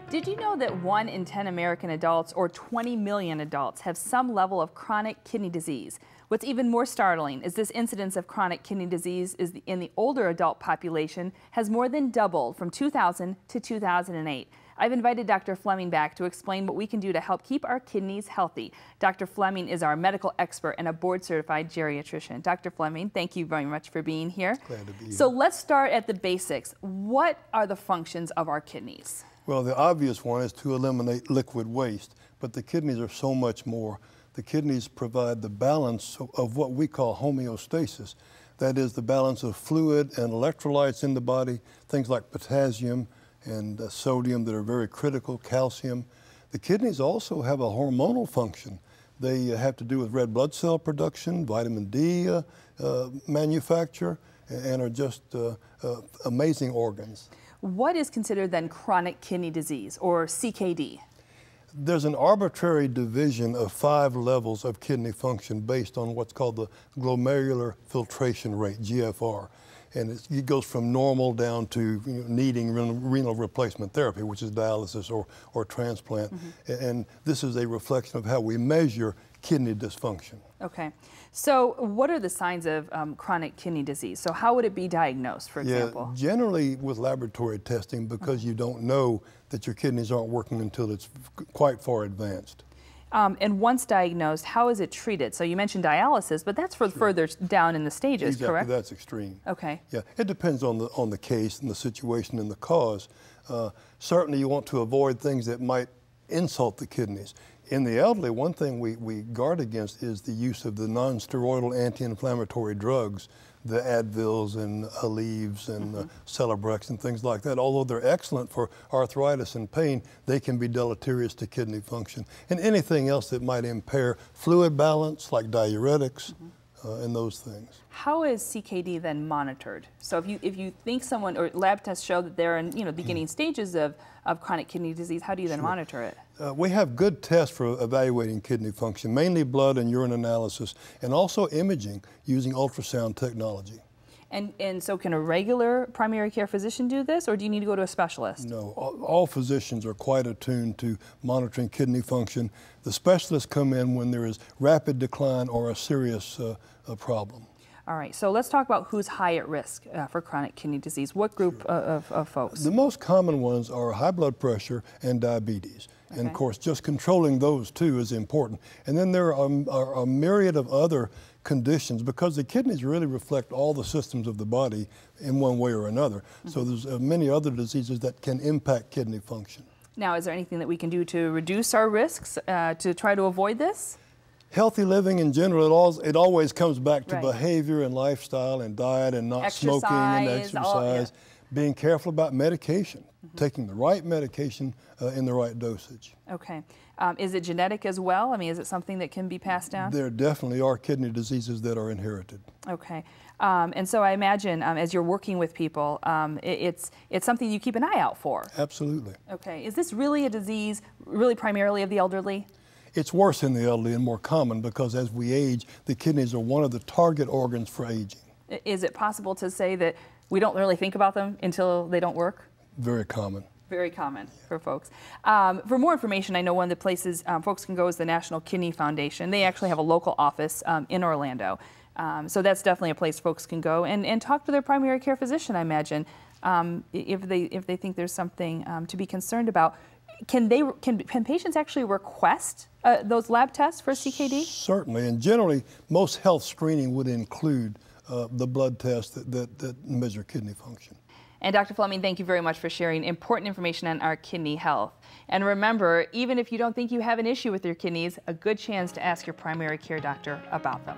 Did you know that 1 in 10 American adults, or 20 million adults, have some level of chronic kidney disease? What's even more startling is this incidence of chronic kidney disease in the older adult population has more than doubled from 2000 to 2008. I've invited Dr. Fleming back to explain what we can do to help keep our kidneys healthy. Dr. Fleming is our medical expert and a board-certified geriatrician. Dr. Fleming, thank you very much for being here. Glad to be here. So let's start at the basics. What are the functions of our kidneys? Well, the obvious one is to eliminate liquid waste, but the kidneys are so much more. The kidneys provide the balance of what we call homeostasis. That is the balance of fluid and electrolytes in the body, things like potassium and sodium that are very critical, calcium. The kidneys also have a hormonal function. They have to do with red blood cell production, vitamin D manufacture, and are just amazing organs. What is considered then chronic kidney disease, or CKD? There's an arbitrary division of 5 levels of kidney function based on what's called the glomerular filtration rate, GFR. And it goes from normal down to needing renal replacement therapy, which is dialysis or transplant. And this is a reflection of how we measure kidney dysfunction. Okay. So what are the signs of chronic kidney disease? So how would it be diagnosed, for example? Generally with laboratory testing, because you don't know that your kidneys aren't working until it's quite far advanced. And once diagnosed, how is it treated? So you mentioned dialysis, but that's for further down in the stages, exactly, correct? That's extreme. Okay. Yeah, it depends on the case and the situation and the cause. Certainly you want to avoid things that might insult the kidneys. In the elderly, one thing we guard against is the use of the non-steroidal anti-inflammatory drugs, the Advils and Aleve and Celebrex and things like that. Although they're excellent for arthritis and pain, they can be deleterious to kidney function. And anything else that might impair fluid balance, like diuretics, and those things. How is CKD then monitored? So if you think someone, or lab tests show that they're in beginning stages of chronic kidney disease, how do you then monitor it? We have good tests for evaluating kidney function, mainly blood and urine analysis, and also imaging using ultrasound technology. And so can a regular primary care physician do this, or do you need to go to a specialist? No, all physicians are quite attuned to monitoring kidney function. The specialists come in when there is rapid decline or a serious problem. All right, so let's talk about who's high at risk for chronic kidney disease. What group of folks? The most common ones are high blood pressure and diabetes. Okay. And of course, just controlling those two is important. And then there are a myriad of other conditions, because the kidneys really reflect all the systems of the body in one way or another. So there's many other diseases that can impact kidney function. Now, is there anything that we can do to reduce our risks to try to avoid this? Healthy living in general, it always comes back to behavior and lifestyle and diet and not smoking and exercise. Being careful about medication, taking the right medication in the right dosage. Okay. Is it genetic as well? I mean, is it something that can be passed down? There definitely are kidney diseases that are inherited. Okay. And so I imagine as you're working with people, it's something you keep an eye out for. Absolutely. Okay. Is this really a disease really primarily of the elderly? It's worse in the elderly and more common because as we age, the kidneys are one of the target organs for aging. Is it possible to say that we don't really think about them until they don't work? Very common. Very common for folks. For more information, I know one of the places folks can go is the National Kidney Foundation. They actually have a local office in Orlando. So that's definitely a place folks can go and talk to their primary care physician, I imagine, if they think there's something to be concerned about. Can patients actually request those lab tests for CKD? Certainly, and generally most health screening would include the blood tests that measure kidney function. And Dr. Fleming, thank you very much for sharing important information on our kidney health. And remember, even if you don't think you have an issue with your kidneys, a good chance to ask your primary care doctor about them.